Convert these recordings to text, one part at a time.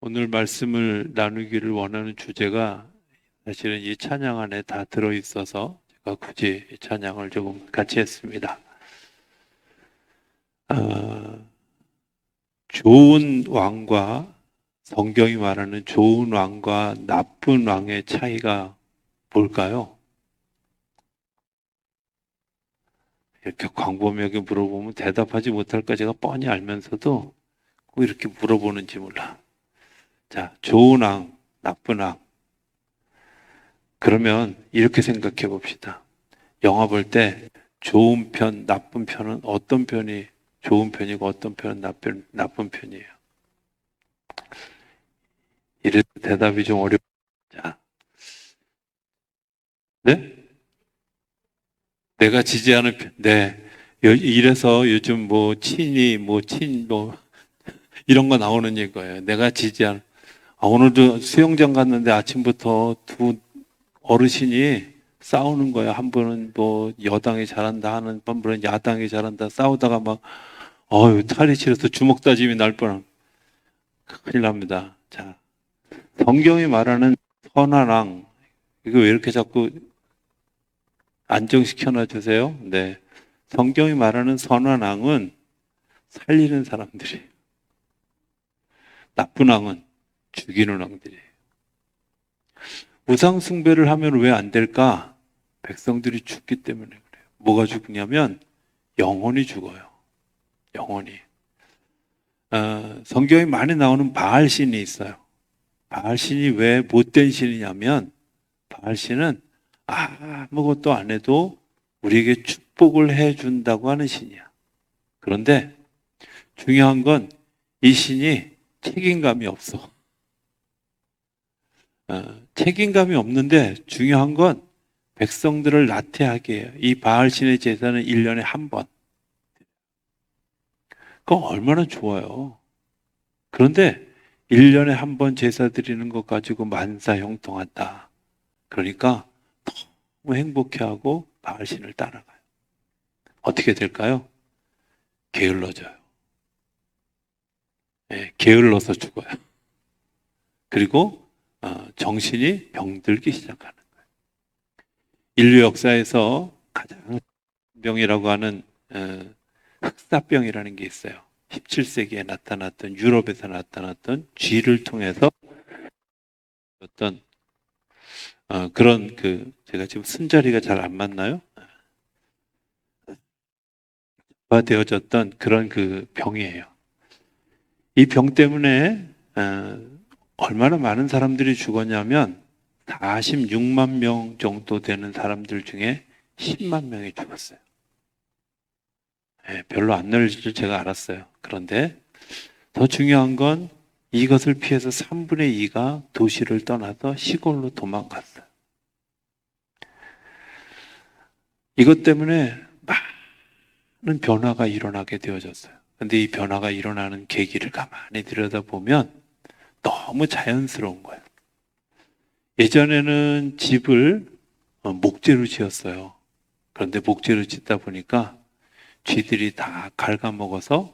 오늘 말씀을 나누기를 원하는 주제가 사실은 이 찬양 안에 다 들어있어서 제가 굳이 이 찬양을 조금 같이 했습니다. 좋은 왕과 성경이 말하는 좋은 왕과 나쁜 왕의 차이가 뭘까요? 이렇게 광범위하게 물어보면 대답하지 못할까 제가 뻔히 알면서도 꼭 이렇게 물어보는지 몰라. 자, 좋은 왕, 나쁜 왕. 그러면 이렇게 생각해 봅시다. 영화 볼 때 좋은 편, 나쁜 편은 어떤 편이 좋은 편이고 어떤 편은 나쁜 편이에요? 이래서 대답이 좀 어렵죠. 자, 네? 내가 지지하는 편. 네. 이래서 요즘 뭐 친이 뭐 이런 거 나오는 얘기예요. 내가 지지하는. 오늘도 수영장 갔는데 아침부터 두 어르신이 싸우는 거야. 한 분은 뭐 여당이 잘한다 하는, 한 분은 야당이 잘한다 싸우다가 막 탈이 치려서 주먹 다짐이 날 뻔한. 큰일 납니다. 자, 성경이 말하는 선한 왕, 이거 왜 이렇게 자꾸 안정시켜 놔주세요? 네. 성경이 말하는 선한 왕은 살리는 사람들이, 나쁜 왕은 죽이는 왕들이에요. 우상숭배를 하면 왜 안 될까? 백성들이 죽기 때문에 그래요. 뭐가 죽냐면 영혼이 죽어요. 영혼이. 성경에 많이 나오는 바알신이 있어요. 바알신이 왜 못된 신이냐면 바알신은 아무것도 안 해도 우리에게 축복을 해준다고 하는 신이야. 그런데 중요한 건 이 신이 책임감이 없어. 책임감이 없는데 중요한 건 백성들을 나태하게 해요. 이 바알신의 제사는 1년에 한 번. 그거 얼마나 좋아요. 그런데 1년에 한 번 제사 드리는 것 가지고 만사형통한다. 그러니까 너무 행복해하고 바알신을 따라가요. 어떻게 될까요? 게을러져요. 예, 게을러서 죽어요. 그리고 정신이 병들기 시작하는 거예요. 인류 역사에서 가장 병이라고 하는 흑사병이라는 게 있어요. 17세기에 나타났던 유럽에서 나타났던 쥐를 통해서 어떤 그런 제가 지금 순자리가 잘 안 맞나요? 되어졌던 그런 병이에요. 이 병 때문에 얼마나 많은 사람들이 죽었냐면 46만 명 정도 되는 사람들 중에 10만 명이 죽었어요. 별로 안 널릴 줄 제가 알았어요. 그런데 더 중요한 건 이것을 피해서 3분의 2가 도시를 떠나서 시골로 도망갔어요. 이것 때문에 많은 변화가 일어나게 되어졌어요. 근데 이 변화가 일어나는 계기를 가만히 들여다보면 너무 자연스러운 거예요. 예전에는 집을 목재로 지었어요. 그런데 목재로 짓다 보니까 쥐들이 다 갉아먹어서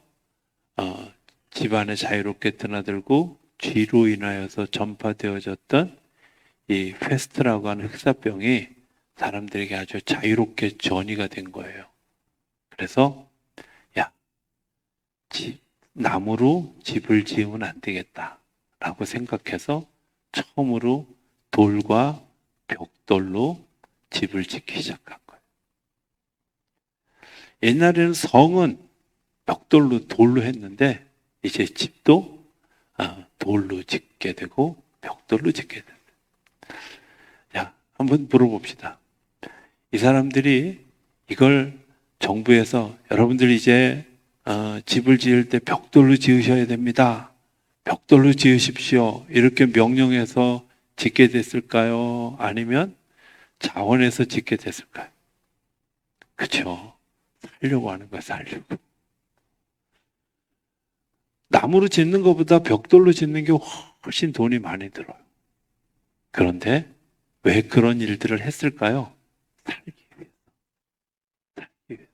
집안에 자유롭게 드나들고 쥐로 인하여서 전파되어졌던 이 페스트라고 하는 흑사병이 사람들에게 아주 자유롭게 전이가 된 거예요. 그래서 야, 나무로 집을 지으면 안 되겠다라고 생각해서 처음으로 돌과 벽돌로 집을 짓기 시작한 거예요. 옛날에는 성은 벽돌로 돌로 했는데 이제 집도 돌로 짓게 되고 벽돌로 짓게 됩니다. 자, 한번 물어봅시다. 이 사람들이 이걸 정부에서 여러분들 이제 집을 지을 때 벽돌로 지으셔야 됩니다. 벽돌로 지으십시오. 이렇게 명령해서 짓게 됐을까요? 아니면 자원해서 짓게 됐을까요? 그렇죠. 살려고 하는 거야, 살려고. 나무로 짓는 것보다 벽돌로 짓는 게 훨씬 돈이 많이 들어요. 그런데 왜 그런 일들을 했을까요? 살기 위해서. 살기 위해서.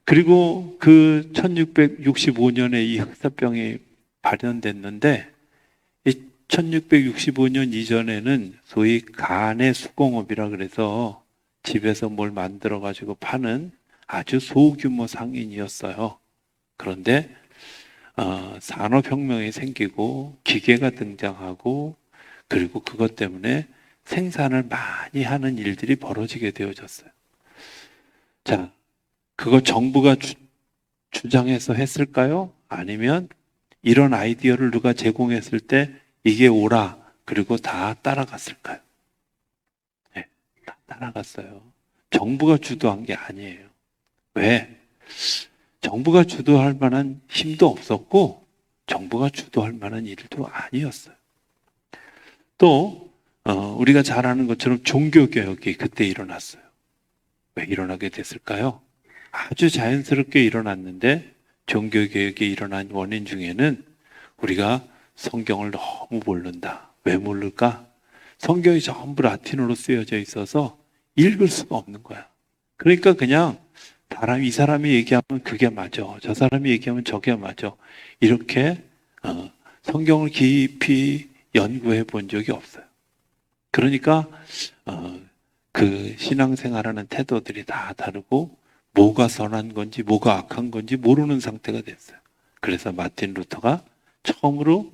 그리고 그 1665년에 이 흑사병이 발현됐는데 이 1665년 이전에는 소위 간의 수공업이라 그래서 집에서 뭘 만들어 가지고 파는 아주 소규모 상인이었어요. 그런데 산업혁명이 생기고 기계가 등장하고 그리고 그것 때문에 생산을 많이 하는 일들이 벌어지게 되어졌어요. 자, 그거 정부가 주장해서 했을까요? 아니면 이런 아이디어를 누가 제공했을 때 이게 옳아. 그리고 다 따라갔을까요? 네, 다 따라갔어요. 정부가 주도한 게 아니에요. 왜? 정부가 주도할 만한 힘도 없었고 정부가 주도할 만한 일도 아니었어요. 또 우리가 잘 아는 것처럼 종교개혁이 그때 일어났어요. 왜 일어나게 됐을까요? 아주 자연스럽게 일어났는데 종교개혁이 일어난 원인 중에는 우리가 성경을 너무 모른다. 왜 모를까? 성경이 전부 라틴어로 쓰여져 있어서 읽을 수가 없는 거야. 그러니까 그냥 이 사람이 얘기하면 그게 맞아. 저 사람이 얘기하면 저게 맞아. 이렇게 성경을 깊이 연구해 본 적이 없어요. 그러니까 그 신앙생활하는 태도들이 다 다르고 뭐가 선한 건지 뭐가 악한 건지 모르는 상태가 됐어요. 그래서 마틴 루터가 처음으로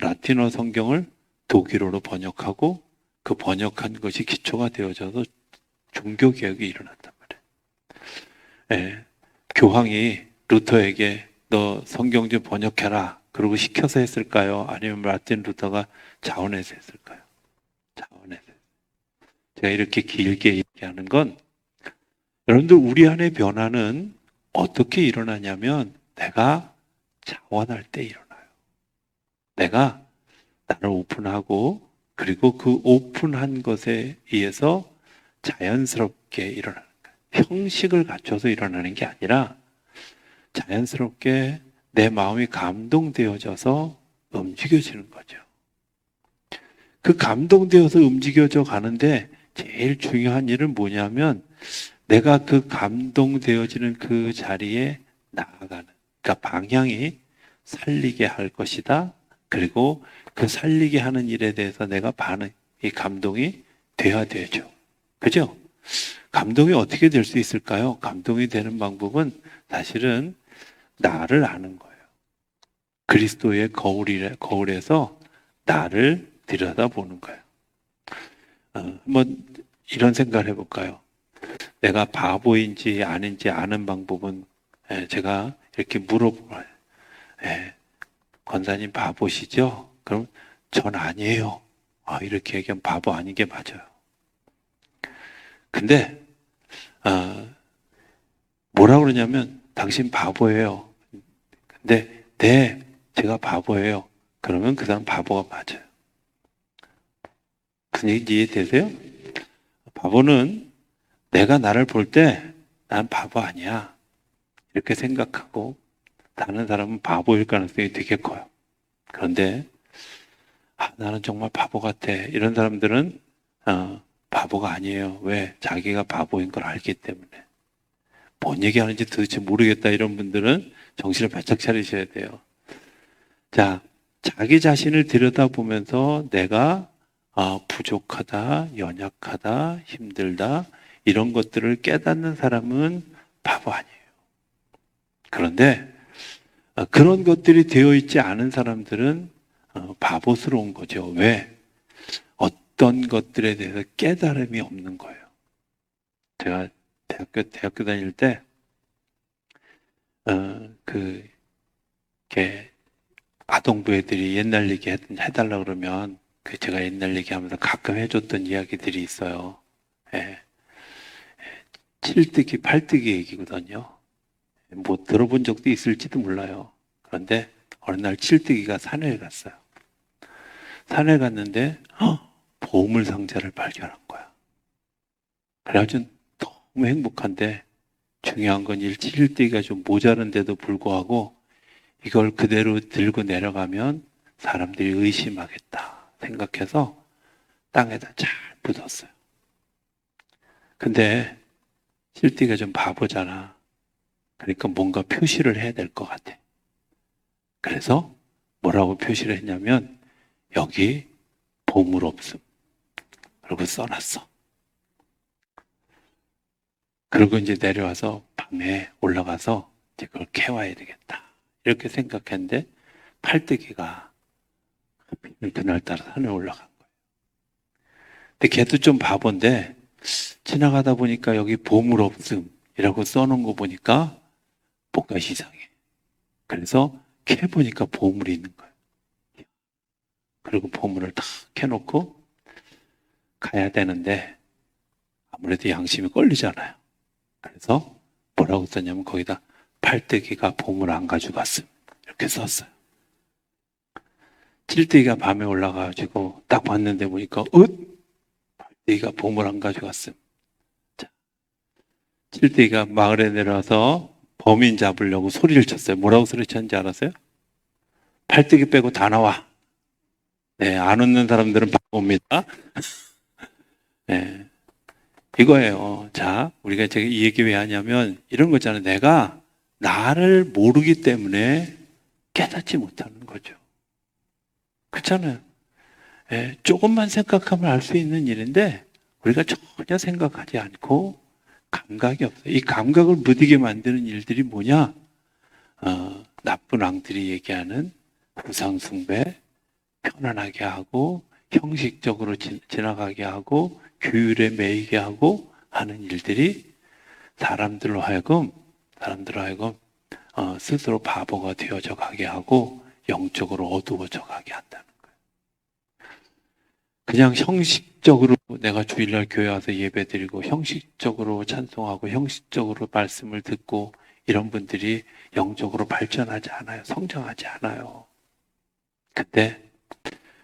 라틴어 성경을 독일어로 번역하고 그 번역한 것이 기초가 되어져서 종교개혁이 일어났단 말이에요. 예, 교황이 루터에게 너 성경 좀 번역해라 그러고 시켜서 했을까요? 아니면 마틴 루터가 자원해서 했을까요? 자원해서. 제가 이렇게 길게 얘기하는 건 여러분들 우리 안의 변화는 어떻게 일어나냐면 내가 자원할 때 일어나요. 내가 나를 오픈하고 그리고 그 오픈한 것에 의해서 자연스럽게 일어나는 거예요. 형식을 갖춰서 일어나는 게 아니라 자연스럽게 내 마음이 감동되어져서 움직여지는 거죠. 그 감동되어서 움직여져 가는데 제일 중요한 일은 뭐냐면 내가 그 감동되어지는 그 자리에 나아가는, 그러니까 방향이 살리게 할 것이다. 그리고 그 살리게 하는 일에 대해서 내가 이 감동이 돼야 되죠. 그죠? 감동이 어떻게 될 수 있을까요? 감동이 되는 방법은 사실은 나를 아는 거예요. 그리스도의 거울에서 나를 들여다보는 거예요. 한번 이런 생각을 해볼까요? 내가 바보인지 아닌지 아는 방법은 제가 이렇게 물어보면 권사님 바보시죠? 그럼 전 아니에요. 이렇게 얘기하면 바보 아닌 게 맞아요. 근데 뭐라 그러냐면 당신 바보예요. 근데 네, 제가 바보예요. 그러면 그 사람 바보가 맞아요. 그 얘기 이해되세요? 바보는 내가 나를 볼 때 난 바보 아니야. 이렇게 생각하고 다른 사람은 바보일 가능성이 되게 커요. 그런데 나는 정말 바보 같아. 이런 사람들은 바보가 아니에요. 왜? 자기가 바보인 걸 알기 때문에. 뭔 얘기하는지 도대체 모르겠다. 이런 분들은 정신을 바짝 차리셔야 돼요. 자, 자기 자신을 들여다보면서 내가 부족하다, 연약하다, 힘들다 이런 것들을 깨닫는 사람은 바보 아니에요. 그런데 그런 것들이 되어 있지 않은 사람들은 바보스러운 거죠. 왜? 어떤 것들에 대해서 깨달음이 없는 거예요. 제가 대학교 다닐 때, 이렇게 아동부 애들이 옛날 얘기 해달라 그러면 제가 옛날 얘기하면서 가끔 해줬던 이야기들이 있어요. 예. 7뜨기, 8뜨기 얘기거든요. 뭐 들어본 적도 있을지도 몰라요. 그런데 어느 날 7뜨기가 산에 갔어요. 산에 갔는데 보물 상자를 발견한 거야. 그래가지고 너무 행복한데 중요한 건 7뜨기가 좀 모자른데도 불구하고 이걸 그대로 들고 내려가면 사람들이 의심하겠다 생각해서 땅에다 잘 묻었어요. 근데 7뜨기가 좀 바보잖아. 그러니까 뭔가 표시를 해야 될 것 같아. 그래서 뭐라고 표시를 했냐면 여기 보물 없음. 그리고 써놨어. 그리고 이제 내려와서 밤에 올라가서 이제 그걸 캐와야 되겠다. 이렇게 생각했는데 팔뜨기가 그날따라 산에 올라간 거예요. 근데 걔도 좀 바본데 지나가다 보니까 여기 보물 없음이라고 써놓은 거 보니까 뭔가 이상해. 그래서 캐보니까 보물이 있는 거예요. 그리고 보물을 다 캐놓고 가야 되는데 아무래도 양심이 걸리잖아요. 그래서 뭐라고 썼냐면 거기다 팔뜨기가 보물 안 가져갔음 이렇게 썼어요. 칠뜨기가 밤에 올라가가지고 딱 봤는데 보니까 팔뜨기가 보물 안 가져갔음. 자, 칠뜨기가 마을에 내려와서 범인 잡으려고 소리를 쳤어요. 뭐라고 소리 쳤는지 알았어요? 팔뜨기 빼고 다 나와. 네, 안 웃는 사람들은 바보입니다. 네, 이거예요. 자, 우리가 제가 이 얘기 왜 하냐면 이런 거 있잖아요. 내가 나를 모르기 때문에 깨닫지 못하는 거죠. 그렇잖아요. 예, 조금만 생각하면 알 수 있는 일인데 우리가 전혀 생각하지 않고 감각이 없어요. 이 감각을 무디게 만드는 일들이 뭐냐? 나쁜 왕들이 얘기하는 우상숭배, 편안하게 하고 형식적으로 지나가게 하고 규율에 매이게 하고 하는 일들이 사람들로 하여금 스스로 바보가 되어져 가게 하고 영적으로 어두워져 가게 한다는 거예요. 그냥 형식적으로 내가 주일날 교회 와서 예배드리고 형식적으로 찬송하고 형식적으로 말씀을 듣고 이런 분들이 영적으로 발전하지 않아요. 성장하지 않아요. 근데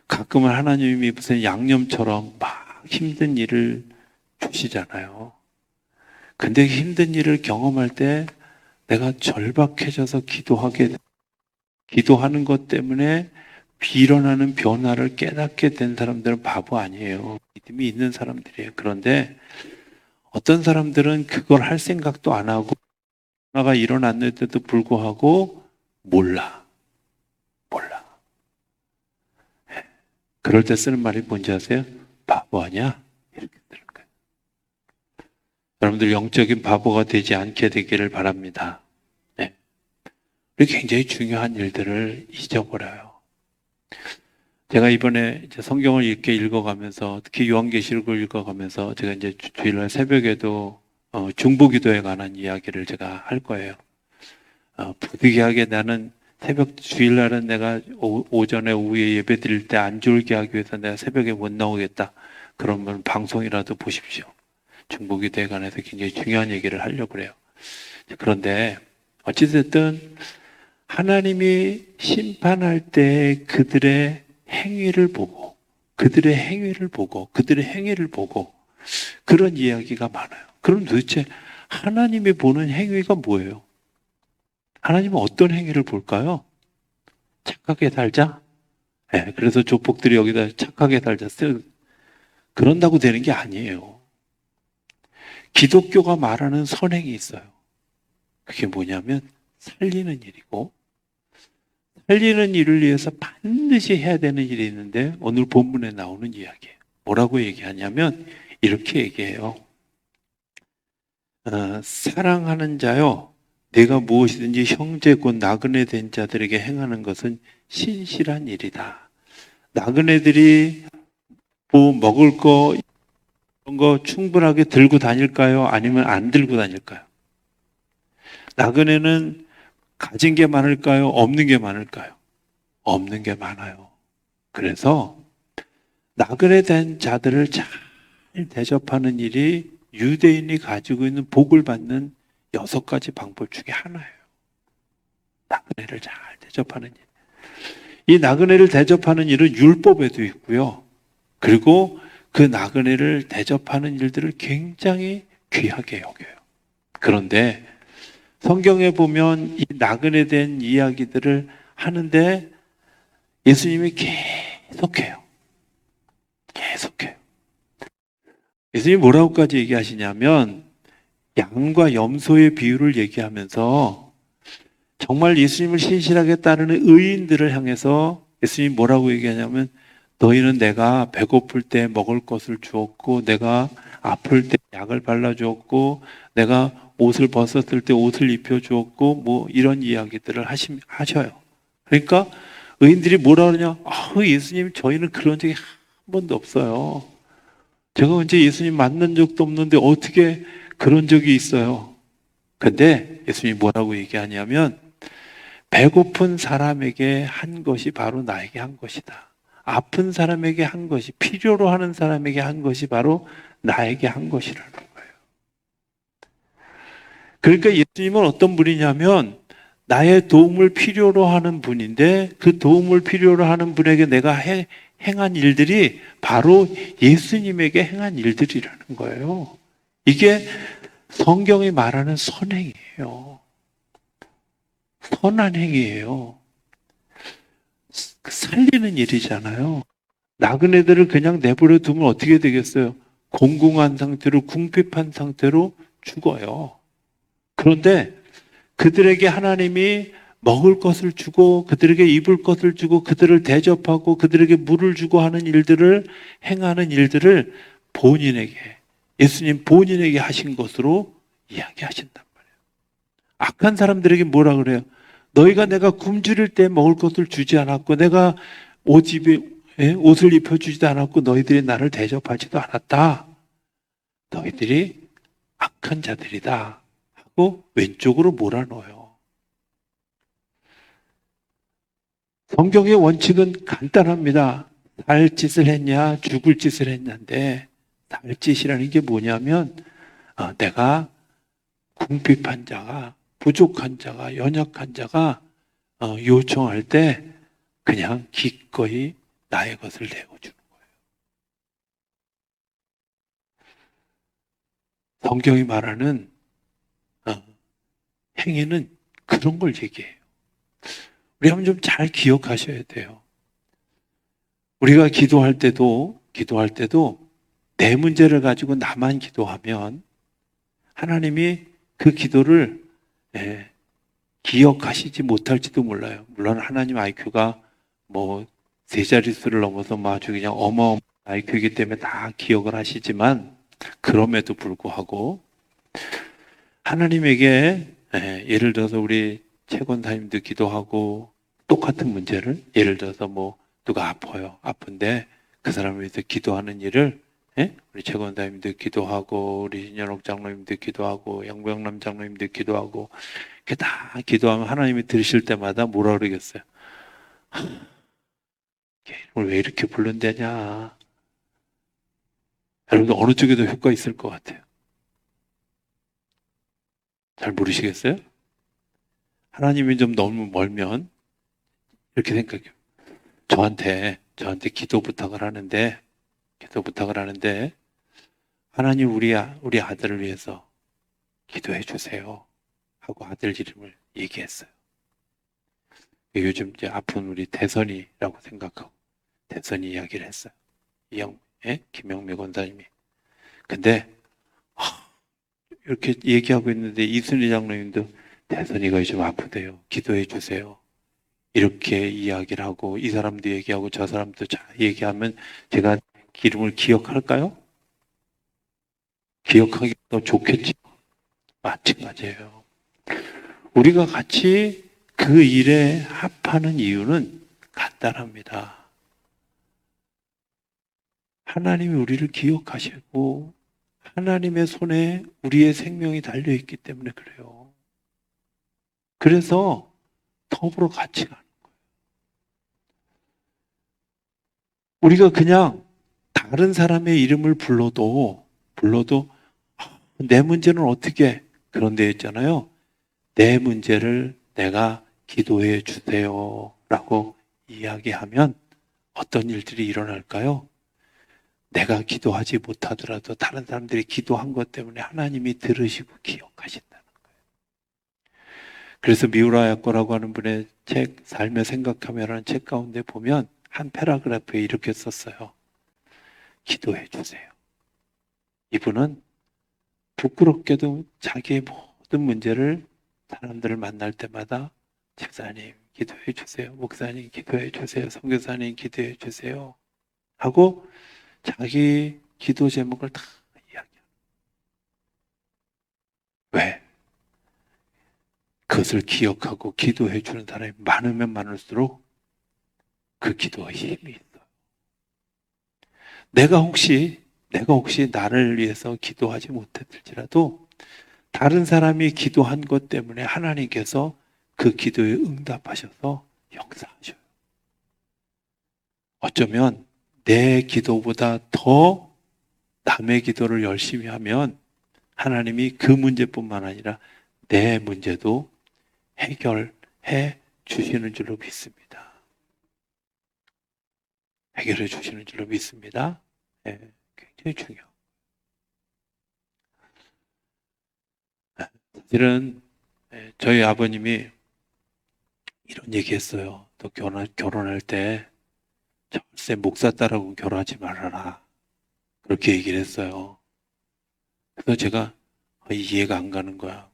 가끔은 하나님이 무슨 양념처럼 막 힘든 일을 주시잖아요. 근데 힘든 일을 경험할 때 내가 절박해져서 기도하는 것 때문에 일어나는 변화를 깨닫게 된 사람들은 바보 아니에요. 믿음이 있는 사람들이에요. 그런데 어떤 사람들은 그걸 할 생각도 안 하고 변화가 일어났는데도 불구하고 몰라. 그럴 때 쓰는 말이 뭔지 아세요? 바보 아니야? 이렇게 쓰는 거예요. 여러분들 영적인 바보가 되지 않게 되기를 바랍니다. 네. 굉장히 중요한 일들을 잊어버려요. 제가 이번에 이제 성경을 이렇게 읽어가면서 특히 요한계시록을 읽어가면서 제가 이제 주일날 새벽에도 중보기도에 관한 이야기를 제가 할 거예요. 부득이하게 나는 새벽 주일날은 내가 오전에 오후에 예배 드릴 때 안 졸게 하기 위해서 내가 새벽에 못 나오겠다. 그러면 방송이라도 보십시오. 중보기도에 관해서 굉장히 중요한 얘기를 하려고 그래요. 그런데 어찌됐든 하나님이 심판할 때 그들의 행위를 보고 그들의 행위를 보고 그런 이야기가 많아요. 그럼 도대체 하나님이 보는 행위가 뭐예요? 하나님은 어떤 행위를 볼까요? 착하게 살자? 네, 그래서 조폭들이 여기다 착하게 살자 그런다고 되는 게 아니에요. 기독교가 말하는 선행이 있어요. 그게 뭐냐면 살리는 일이고 살리는 일을 위해서 반드시 해야 되는 일이 있는데 오늘 본문에 나오는 이야기예요. 뭐라고 얘기하냐면 이렇게 얘기해요. 사랑하는 자요 내가 무엇이든지 형제 곧 나그네 된 자들에게 행하는 것은 신실한 일이다. 나그네들이 뭐 먹을 거 이런 거 충분하게 들고 다닐까요? 아니면 안 들고 다닐까요? 나그네는 가진 게 많을까요? 없는 게 많을까요? 없는 게 많아요. 그래서 나그네 된 자들을 잘 대접하는 일이 유대인이 가지고 있는 복을 받는 6가지 방법 중에 하나예요. 나그네를 잘 대접하는 일. 이 나그네를 대접하는 일은 율법에도 있고요. 그리고 그 나그네를 대접하는 일들을 굉장히 귀하게 여겨요. 그런데 성경에 보면 이 나그네 된 이야기들을 하는데 예수님이 계속해요. 예수님이 뭐라고까지 얘기하시냐면 양과 염소의 비유를 얘기하면서 정말 예수님을 신실하게 따르는 의인들을 향해서 예수님이 뭐라고 얘기하냐면 너희는 내가 배고플 때 먹을 것을 주었고 내가 아플 때 약을 발라주었고 내가 옷을 벗었을 때 옷을 입혀주었고 뭐 이런 이야기들을 하셔요. 그러니까 의인들이 뭐라 그러냐? 예수님 저희는 그런 적이 한 번도 없어요. 제가 언제 예수님 만난 적도 없는데 어떻게 그런 적이 있어요? 근데 예수님이 뭐라고 얘기하냐면 배고픈 사람에게 한 것이 바로 나에게 한 것이다. 아픈 사람에게 한 것이, 필요로 하는 사람에게 한 것이 바로 나에게 한 것이라는 거예요. 그러니까 예수님은 어떤 분이냐면 나의 도움을 필요로 하는 분인데 그 도움을 필요로 하는 분에게 내가 행한 일들이 바로 예수님에게 행한 일들이라는 거예요. 이게 성경이 말하는 선행이에요. 선한 행위예요. 살리는 일이잖아요. 나그네들을 그냥 내버려 두면 어떻게 되겠어요? 공공한 상태로 궁핍한 상태로 죽어요. 그런데 그들에게 하나님이 먹을 것을 주고 그들에게 입을 것을 주고 그들을 대접하고 그들에게 물을 주고 하는 일들을 행하는 일들을 본인에게 예수님 본인에게 하신 것으로 이야기하신단 말이에요. 악한 사람들에게 뭐라 그래요? 너희가 내가 굶주릴 때 먹을 것을 주지 않았고 내가 옷을 입혀주지도 않았고 너희들이 나를 대접하지도 않았다. 너희들이 악한 자들이다 하고 왼쪽으로 몰아넣어요. 성경의 원칙은 간단합니다. 살 짓을 했냐 죽을 짓을 했냐인데 살 짓이라는 게 뭐냐면 내가 궁핍한 자가 부족한 자가 연약한 자가 요청할 때 그냥 기꺼이 나의 것을 내어주는 거예요. 성경이 말하는 행위는 그런 걸 얘기해요. 우리 한번 좀 잘 기억하셔야 돼요. 우리가 기도할 때도 내 문제를 가지고 나만 기도하면 하나님이 그 기도를 기억하시지 못할지도 몰라요. 물론 하나님 IQ가 뭐 세 자릿수를 넘어서 아주 그냥 어마어마한 IQ이기 때문에 다 기억을 하시지만 그럼에도 불구하고 하나님에게 예를 들어서 우리 최권사님도 기도하고 똑같은 문제를 예를 들어서 뭐 누가 아파요. 아픈데 그 사람을 위해서 기도하는 일을 우리 최권사님도 기도하고 우리 신현옥 장로님도 기도하고 양병남 장로님도 기도하고 이렇게 다 기도하면 하나님이 들으실 때마다 뭐라 그러겠어요? 오늘 왜 이렇게 부른다냐? 여러분들 어느 쪽에도 효과 있을 것 같아요. 잘 모르시겠어요? 하나님이 좀 너무 멀면 이렇게 생각해요. 저한테 기도 부탁을 하는데 하나님 우리 아들을 위해서 기도해 주세요 하고 아들 이름을 얘기했어요. 요즘 이제 아픈 우리 대선이라고 생각하고 대선이 이야기를 했어요. 김영미 권사님이. 근데 이렇게 얘기하고 있는데 이순희 장로님도 대선이가 요즘 아프대요. 기도해 주세요. 이렇게 이야기를 하고 이 사람도 얘기하고 저 사람도 얘기하면 제가 이름을 기억할까요? 기억하기 더 좋겠지. 마찬가지예요. 우리가 같이 그 일에 합하는 이유는 간단합니다. 하나님이 우리를 기억하시고 하나님의 손에 우리의 생명이 달려있기 때문에 그래요. 그래서 더불어 같이 가는 거예요. 우리가 그냥 다른 사람의 이름을 불러도 내 문제는 어떻게 그런 데 있잖아요. 내 문제를 내가 기도해 주세요 라고 이야기하면 어떤 일들이 일어날까요? 내가 기도하지 못하더라도 다른 사람들이 기도한 것 때문에 하나님이 들으시고 기억하신다는 거예요. 그래서 미우라 야코라고 하는 분의 책 삶의 생각하며라는 책 가운데 보면 한 패러그래프에 이렇게 썼어요. 기도해 주세요. 이분은 부끄럽게도 자기의 모든 문제를 사람들을 만날 때마다 집사님 기도해 주세요. 목사님 기도해 주세요. 선교사님 기도해 주세요. 하고 자기 기도 제목을 다 이야기해요. 왜? 그것을 기억하고 기도해 주는 사람이 많으면 많을수록 그 기도에 힘이 있어요. 내가 혹시 나를 위해서 기도하지 못했을지라도 다른 사람이 기도한 것 때문에 하나님께서 그 기도에 응답하셔서 역사하셔요. 어쩌면 내 기도보다 더 남의 기도를 열심히 하면 하나님이 그 문제뿐만 아니라 내 문제도 해결해 주시는 줄로 믿습니다. 해결해 주시는 줄로 믿습니다. 네, 굉장히 중요해요. 사실은 저희 아버님이 이런 얘기 했어요. 또 결혼할 때 절세 목사 딸하고 결혼하지 말아라. 그렇게 얘기를 했어요. 그래서 제가 이해가 안 가는 거야.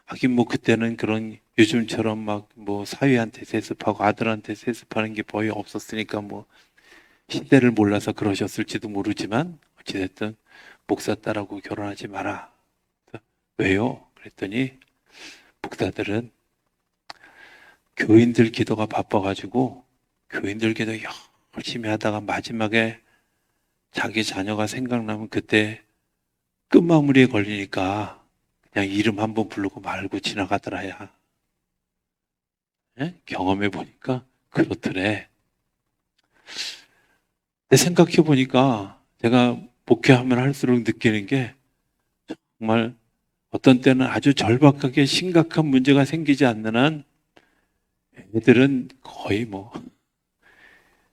하긴 그때는 그런 요즘처럼 막 사위한테 세습하고 아들한테 세습하는 게 거의 없었으니까 시대를 몰라서 그러셨을지도 모르지만 어찌됐든 목사 딸하고 결혼하지 마라. 왜요? 그랬더니 목사들은 교인들 기도가 바빠가지고 교인들 기도 열심히 하다가 마지막에 자기 자녀가 생각나면 그때 끝마무리에 걸리니까 그냥 이름 한번 부르고 말고 지나가더라야. 경험해 보니까 그렇더래. 근데 생각해 보니까 제가 목회하면 할수록 느끼는 게 정말 어떤 때는 아주 절박하게 심각한 문제가 생기지 않는 한 애들은 거의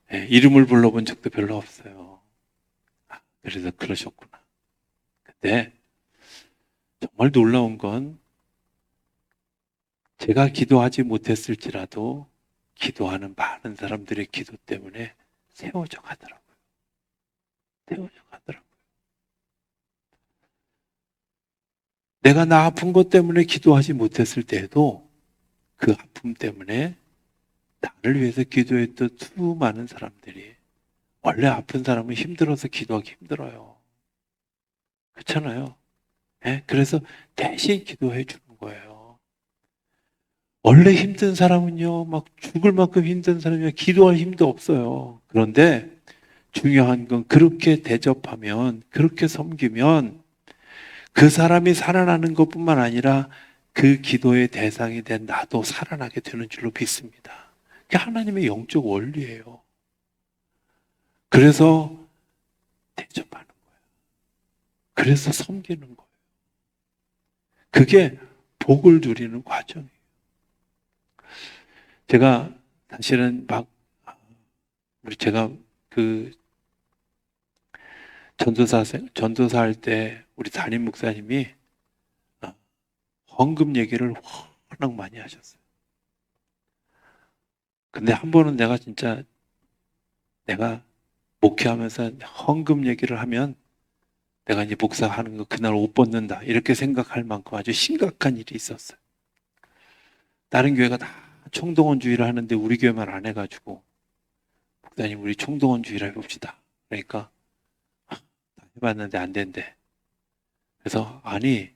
이름을 불러본 적도 별로 없어요. 그래서 그러셨구나. 근데 정말 놀라운 건 제가 기도하지 못했을지라도 기도하는 많은 사람들의 기도 때문에 세워져 가더라고요. 세워져 가더라고요. 내가 나 아픈 것 때문에 기도하지 못했을 때에도 그 아픔 때문에 나를 위해서 기도했던 수많은 사람들이 원래 아픈 사람은 힘들어서 기도하기 힘들어요. 그렇잖아요. 그래서 대신 기도해 주는 거예요. 원래 힘든 사람은요, 막 죽을 만큼 힘든 사람이요, 기도할 힘도 없어요. 그런데 중요한 건 그렇게 대접하면, 그렇게 섬기면 그 사람이 살아나는 것뿐만 아니라 그 기도의 대상이 된 나도 살아나게 되는 줄로 믿습니다. 그게 하나님의 영적 원리예요. 그래서 대접하는 거예요. 그래서 섬기는 거예요. 그게 복을 누리는 과정이에요. 제가 사실은 제가 그 전도사 할 때 우리 담임 목사님이 헌금 얘기를 워낙 많이 하셨어요. 근데 한 번은 내가 목회하면서 헌금 얘기를 하면 내가 이제 목사하는 거 그날 옷 벗는다 이렇게 생각할 만큼 아주 심각한 일이 있었어요. 다른 교회가 다 총동원주의를 하는데 우리 교회만 안 해가지고 목사님 우리 총동원주의를 해봅시다. 그러니까 해봤는데 안 된대. 그래서 아니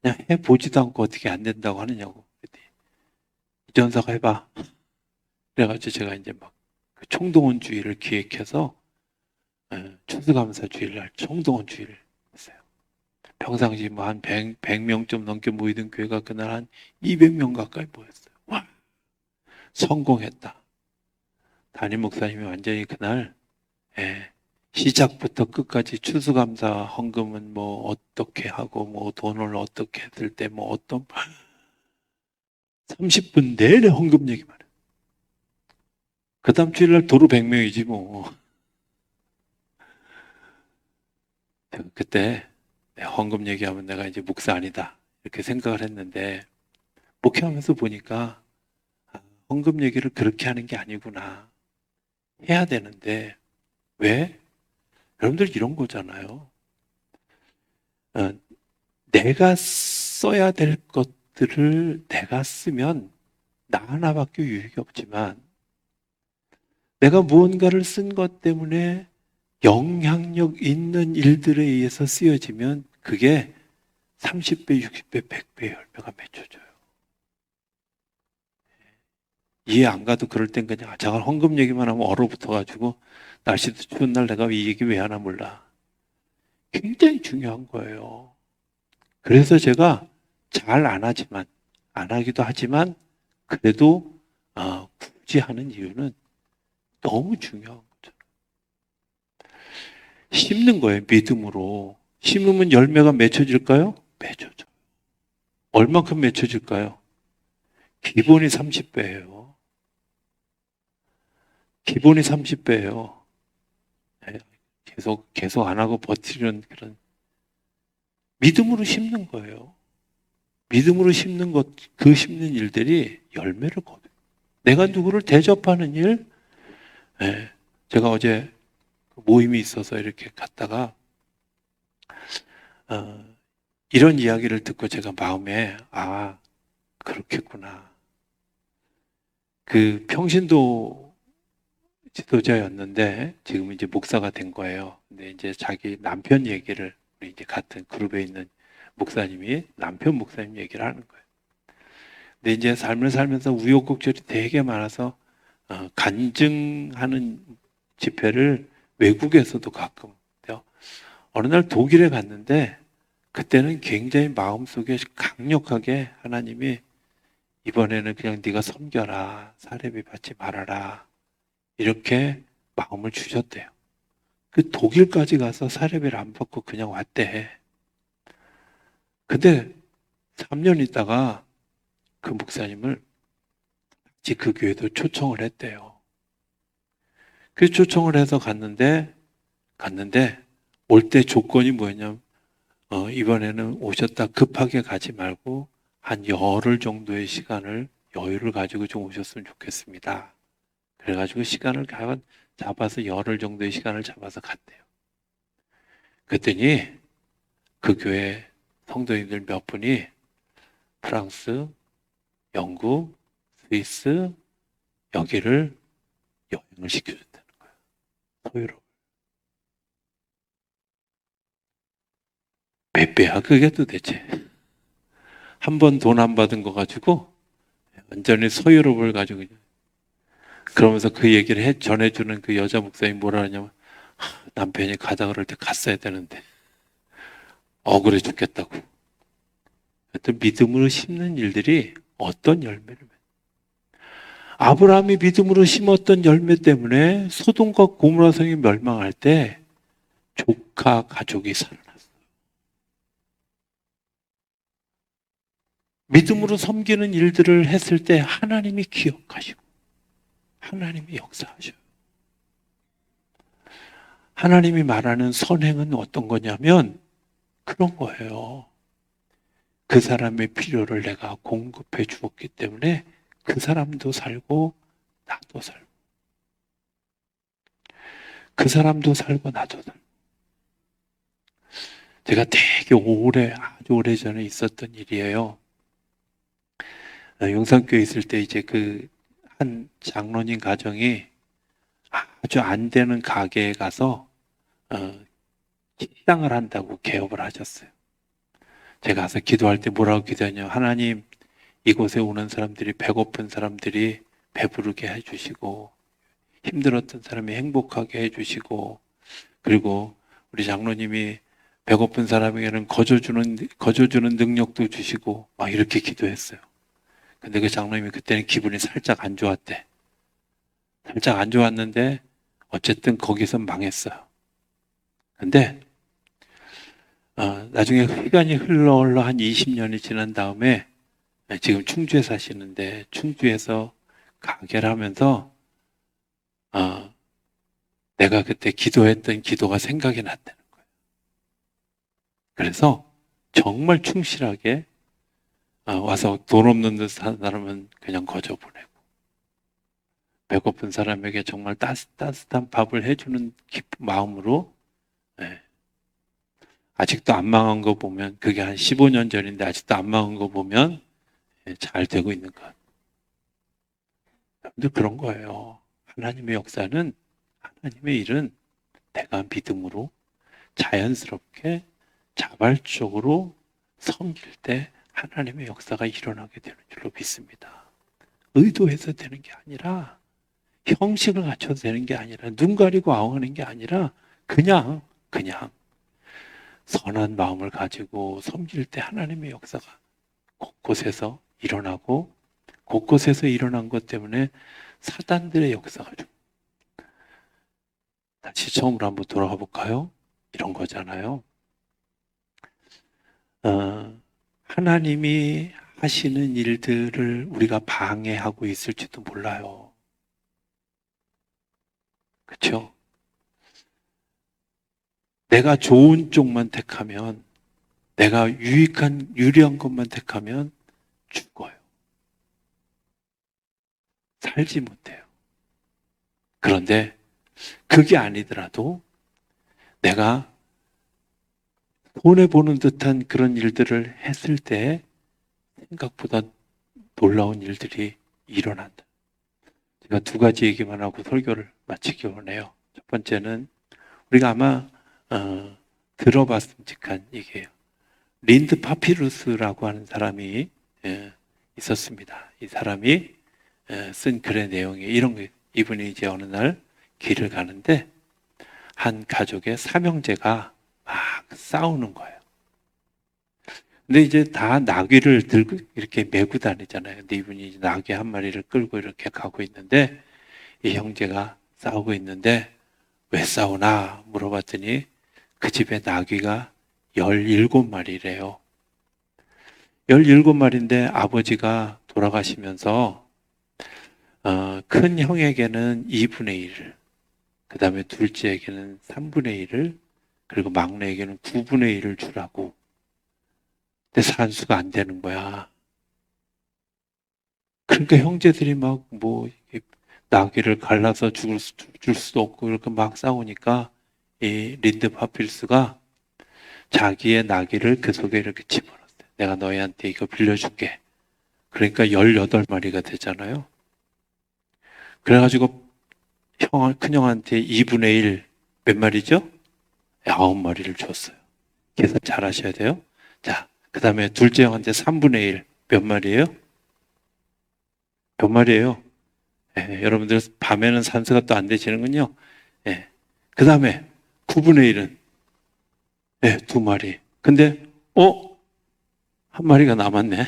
그냥 해보지도 않고 어떻게 안 된다고 하느냐고. 그랬더니 이전사가 해봐. 그래가지고 제가 이제 그 총동원주의를 기획해서 추수감사주일 날 총동원주의를 했어요. 평상시 한 100명 좀 넘게 모이던 교회가 그날 한 200명 가까이 모였어요. 와, 성공했다. 담임 목사님이 완전히 그날 시작부터 끝까지 추수감사 헌금은 어떻게 하고 돈을 어떻게 했을 때 어떤 30분 내내 헌금 얘기만 해요. 그 다음 주일날 도로 100명이지 그때 헌금 얘기하면 내가 이제 목사 아니다 이렇게 생각을 했는데 목회하면서 보니까 헌금 얘기를 그렇게 하는 게 아니구나. 해야 되는데 왜? 여러분들 이런 거잖아요. 내가 써야 될 것들을 내가 쓰면 나 하나밖에 유익이 없지만 내가 무언가를 쓴 것 때문에 영향력 있는 일들에 의해서 쓰여지면 그게 30배, 60배, 100배, 10배가 맺혀져요. 이해 안 가도 그럴 땐 그냥 잠깐 헌금 얘기만 하면 얼어붙어가지고 날씨도 추운 날 내가 이 얘기 왜 하나 몰라. 굉장히 중요한 거예요. 그래서 제가 잘 안 하지만, 안 하기도 하지만 그래도 굳이 하는 이유는 너무 중요한 거죠. 심는 거예요, 믿음으로. 심으면 열매가 맺혀질까요? 맺혀져. 얼만큼 맺혀질까요? 기본이 30배예요. 기본이 30배예요. 계속 안 하고 버티는 그런 믿음으로 심는 거예요. 믿음으로 심는 것, 그 심는 일들이 열매를 거둬요. 내가 누구를 대접하는 일, 예, 제가 어제 모임이 있어서 이렇게 갔다가 이런 이야기를 듣고 제가 마음에 그렇겠구나. 그 평신도 지도자였는데 지금 이제 목사가 된 거예요. 근데 이제 자기 남편 얘기를 우리 이제 같은 그룹에 있는 목사님이 남편 목사님 얘기를 하는 거예요. 근데 이제 삶을 살면서 우여곡절이 되게 많아서 간증하는 집회를 외국에서도 가끔 해요. 어느 날 독일에 갔는데 그때는 굉장히 마음속에 강력하게 하나님이 이번에는 그냥 네가 섬겨라, 사례비 받지 말아라 이렇게 마음을 주셨대요. 그 독일까지 가서 사례비를 안 받고 그냥 왔대. 근데 3년 있다가 그 목사님을 그 교회도 초청을 했대요. 그 초청을 해서 갔는데 올 때 조건이 뭐였냐면 이번에는 오셨다 급하게 가지 말고 한 열흘 정도의 시간을 여유를 가지고 좀 오셨으면 좋겠습니다. 그래가지고 시간을 잡아서 열흘 정도의 시간을 잡아서 갔대요. 그랬더니 그 교회 성도님들 몇 분이 프랑스, 영국, 스위스 여기를 여행을 시켜줬다는 거예요. 서유럽. 몇 배야 그게 도대체. 한 번 돈 안 받은 거 가지고 완전히 서유럽을 가지고 그러면서 그 얘기를 전해주는 그 여자 목사님이 뭐라 하냐면 남편이 가자 그럴 때 갔어야 되는데 억울해 죽겠다고. 하여튼 믿음으로 심는 일들이 어떤 열매를 아브라함이 믿음으로 심었던 열매 때문에 소돔과 고모라 성이 멸망할 때 조카 가족이 살아났어요. 믿음으로 섬기는 일들을 했을 때 하나님이 기억하시고 하나님이 역사하셔요. 하나님이 말하는 선행은 어떤 거냐면 그런 거예요. 그 사람의 필요를 내가 공급해 주었기 때문에 그 사람도 살고 나도 살고 그 사람도 살고 나도 살고 제가 되게 아주 오래전에 있었던 일이에요. 용산교회 있을 때 이제 그 한 장로님 가정이 아주 안 되는 가게에 가서 식당을 한다고 개업을 하셨어요. 제가 가서 기도할 때 뭐라고 기도하냐면 하나님 이곳에 오는 사람들이 배고픈 사람들이 배부르게 해주시고 힘들었던 사람이 행복하게 해주시고 그리고 우리 장로님이 배고픈 사람에게는 거저주는 능력도 주시고 막 이렇게 기도했어요. 근데 그 장로님이 그때는 기분이 살짝 안 좋았대. 살짝 안 좋았는데 어쨌든 거기서 망했어요. 근데 나중에 시간이 흘러 한 20년이 지난 다음에 지금 충주에 사시는데 충주에서 가게를 하면서 내가 그때 기도했던 기도가 생각이 났다는 거예요. 그래서 정말 충실하게 와서 돈 없는 사람은 그냥 거저 보내고 배고픈 사람에게 정말 따뜻한 밥을 해주는 기쁜 마음으로 아직도 안 망한 거 보면 그게 한 15년 전인데 아직도 안 망한 거 보면 잘 되고 있는 것 같아요. 근데 그런 거예요. 하나님의 역사는, 하나님의 일은 내가 믿음으로 자연스럽게 자발적으로 섬길 때 하나님의 역사가 일어나게 되는 줄로 믿습니다. 의도해서 되는 게 아니라, 형식을 갖춰서 되는 게 아니라, 눈 가리고 아웅하는 게 아니라 그냥 선한 마음을 가지고 섬길 때 하나님의 역사가 곳곳에서 일어나고, 곳곳에서 일어난 것 때문에 사단들의 역사가 좀, 다시 처음으로 한번 돌아가 볼까요? 이런 거잖아요. 하나님이 하시는 일들을 우리가 방해하고 있을지도 몰라요. 그렇죠? 내가 좋은 쪽만 택하면, 내가 유리한 것만 택하면 죽어요. 살지 못해요. 그런데 그게 아니더라도 내가 손해보는 듯한 그런 일들을 했을 때 생각보다 놀라운 일들이 일어난다. 제가 두 가지 얘기만 하고 설교를 마치기 원해요. 첫 번째는 우리가 아마 들어봤음직한 얘기예요. 린드 파피루스라고 하는 사람이 있었습니다. 이 사람이 쓴 글의 내용이 이런 거, 이분이 이제 어느 날 길을 가는데 한 가족의 삼형제가 막 싸우는 거예요. 근데 이제 다 나귀를 들고 이렇게 메고 다니잖아요. 근데 이분이 나귀 한 마리를 끌고 이렇게 가고 있는데 이 형제가 싸우고 있는데 왜 싸우나 물어봤더니 그 집에 나귀가 17마리래요. 17마리인데 아버지가 돌아가시면서 큰 형에게는 2분의 1을, 그 다음에 둘째에게는 3분의 1을, 그리고 막내에게는 9분의 1을 주라고. 근데 산수가 안 되는 거야. 그러니까 형제들이 막 나귀를 갈라서 줄 수도 없고 이렇게 막 싸우니까 이 린드 파필스가 자기의 나귀를 그 속에 이렇게 집어넣었어요. 내가 너희한테 이거 빌려줄게. 그러니까 18마리가 되잖아요. 그래가지고 큰형한테 2분의 1 몇 마리죠? 9마리를 줬어요. 계산 잘 하셔야 돼요. 자, 그 다음에 둘째 형한테 3분의 1 몇 마리예요? 몇 마리예요? 여러분들 밤에는 산수가 또 안 되시는군요. 그 다음에 9분의 1은 2마리. 근데 한 마리가 남았네.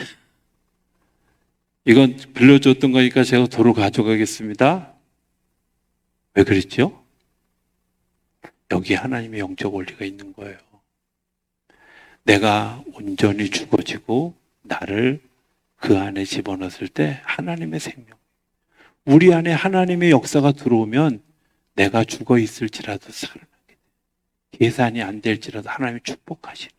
이건 빌려줬던 거니까 제가 도로 가져가겠습니다. 왜 그랬죠? 여기 하나님의 영적 원리가 있는 거예요. 내가 온전히 죽어지고 나를 그 안에 집어넣었을 때 하나님의 생명, 우리 안에 하나님의 역사가 들어오면 내가 죽어 있을지라도 살아나게 돼. 계산이 안 될지라도 하나님이 축복하시는.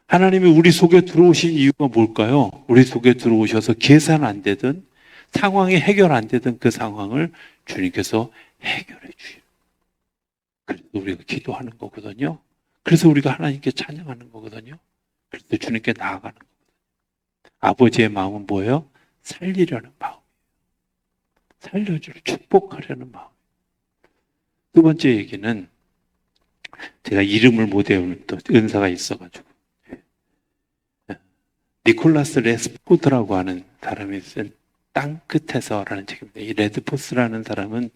하나님이 우리 속에 들어오신 이유가 뭘까요? 우리 속에 들어오셔서 계산 안 되든 상황이 해결 안 되든 그 상황을 주님께서 해결해 주시는. 그래서 우리가 기도하는 거거든요. 그래서 우리가 하나님께 찬양하는 거거든요. 그래서 주님께 나아가는 거거든요. 아버지의 마음은 뭐예요? 살리려는 마음. 살려주려 축복하려는 마음. 두 번째 얘기는 제가 이름을 못 외우는 또 은사가 있어가지고 니콜라스 레스포드라고 하는 사람이 쓴 땅 끝에서라는 책입니다. 이 레드포스라는 사람은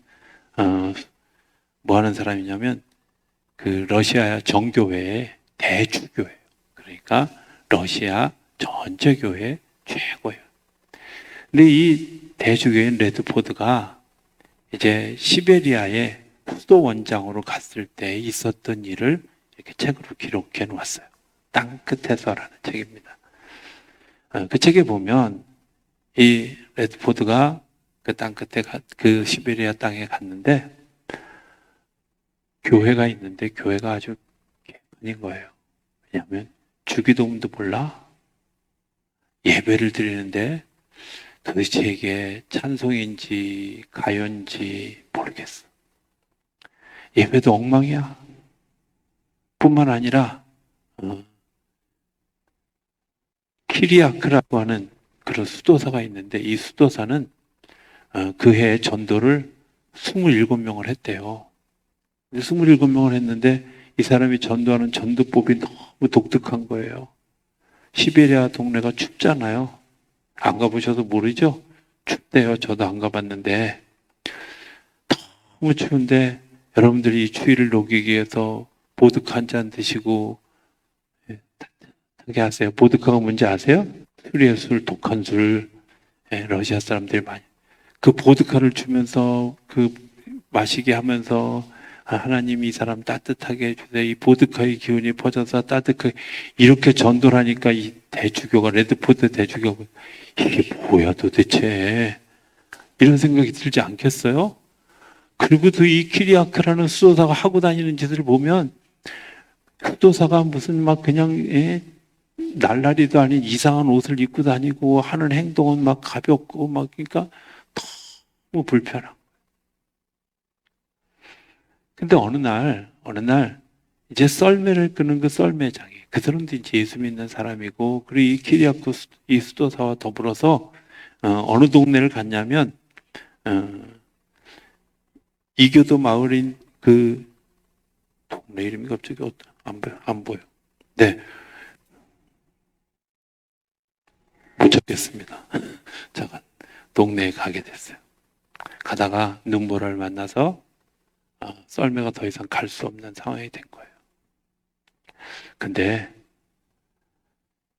뭐 하는 사람이냐면 그 러시아 정교회의 대주교예요. 그러니까 러시아 전체 교회 최고예요. 근데 이 대주교인 레드포드가 이제 시베리아의 포도 원장으로 갔을 때 있었던 일을 이렇게 책으로 기록해 놓았어요. 땅 끝에서라는 책입니다. 그 책에 보면 이 레드포드가 그 땅 끝에 그 시베리아 땅에 갔는데 교회가 있는데 교회가 아주 개판인 거예요. 왜냐하면 주기도문도 몰라. 예배를 드리는데 도대체 이게 찬송인지 가요인지 모르겠어. 예배도 엉망이야. 뿐만 아니라 키리아크라고 하는 그런 수도사가 있는데 이 수도사는 그 해에 전도를 27명을 했대요. 27명을 했는데 이 사람이 전도하는 전도법이 너무 독특한 거예요. 시베리아 동네가 춥잖아요. 안 가보셔서 모르죠? 춥대요. 저도 안 가봤는데 너무 추운데 여러분들이 이 추위를 녹이기 위해서 보드카 한 잔 드시고 하게 하세요. 보드카가 뭔지 아세요? 술이에요. 술, 독한 술. 러시아 사람들이 많이. 그 보드카를 주면서 그 마시게 하면서 하나님 이 사람 따뜻하게 해주세요. 이 보드카의 기운이 퍼져서 따뜻하게 이렇게 전도를 하니까 이 대주교가 레드포드 대주교가 이게 뭐야 도대체 이런 생각이 들지 않겠어요? 그리고 또 이 키리아크라는 수도사가 하고 다니는 짓을 보면 수도사가 무슨 막 그냥 날라리도 아닌 이상한 옷을 입고 다니고 하는 행동은 막 가볍고 막 그러니까 너무 불편하고. 근데 어느 날 이제 썰매를 끄는 그 썰매장에 그 사람도 이제 예수 믿는 사람이고 그리고 이 키리아쿠 이 수도사와 더불어서 어느 동네를 갔냐면 이교도 마을인 그 동네 이름이 갑자기 안 보여. 네, 못 찾겠습니다. 잠깐 동네에 가게 됐어요. 가다가 눈보라를 만나서 썰매가 더 이상 갈 수 없는 상황이 된 거예요. 근데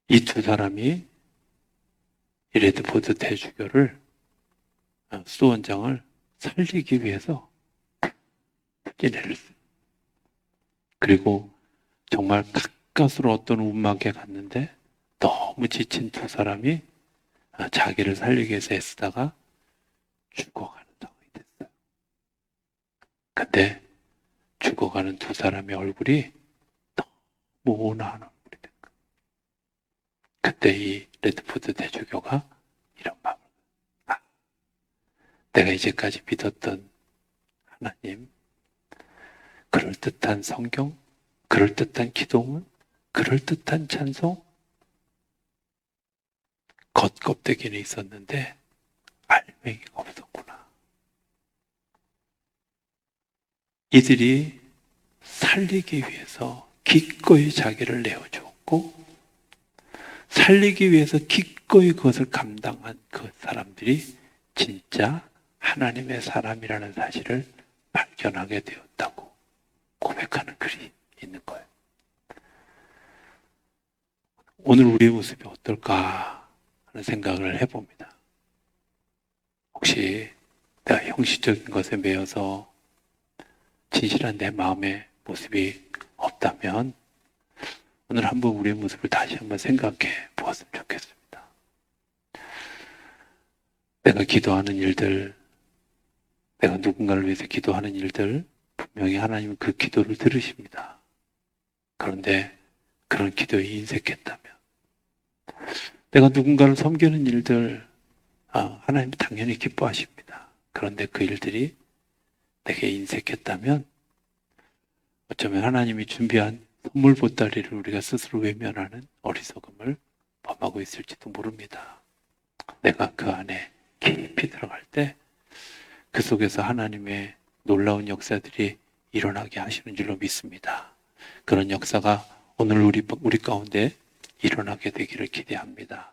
이 두 사람이 이 레드포드 대주교를 수도원장을 살리기 위해서 뛰내렸어요. 그리고 정말 가까스로 어떤 움막에 갔는데 너무 지친 두 사람이 자기를 살리기 위해서 애쓰다가 죽어가는 상황이 됐어요. 근데 죽어가는 두 사람의 얼굴이 너무 온화한 얼굴이 된 거예요. 그때 이 레드포드 대주교가 이런 마음을 내가 이제까지 믿었던 하나님, 그럴듯한 성경, 그럴듯한 기도문, 그럴듯한 찬송, 겉껍데기는 있었는데 알맹이가 없었구나. 이들이 살리기 위해서 기꺼이 자기를 내어주었고 살리기 위해서 기꺼이 그것을 감당한 그 사람들이 진짜 하나님의 사람이라는 사실을 발견하게 되었다고 고백하는 글이 있는 거예요. 오늘 우리의 모습이 어떨까 하는 생각을 해봅니다. 혹시 내가 형식적인 것에 매여서 진실한 내 마음의 모습이 없다면 오늘 한번 우리의 모습을 다시 한번 생각해 보았으면 좋겠습니다. 내가 기도하는 일들, 내가 누군가를 위해서 기도하는 일들, 분명히 하나님은 그 기도를 들으십니다. 그런데 그런 기도에 인색했다면, 내가 누군가를 섬기는 일들, 하나님은 당연히 기뻐하십니다. 그런데 그 일들이 내게 인색했다면, 어쩌면 하나님이 준비한 선물 보따리를 우리가 스스로 외면하는 어리석음을 범하고 있을지도 모릅니다. 내가 그 안에 깊이 들어갈 때 그 속에서 하나님의 놀라운 역사들이 일어나게 하시는 줄로 믿습니다. 그런 역사가 오늘 우리 가운데 일어나게 되기를 기대합니다.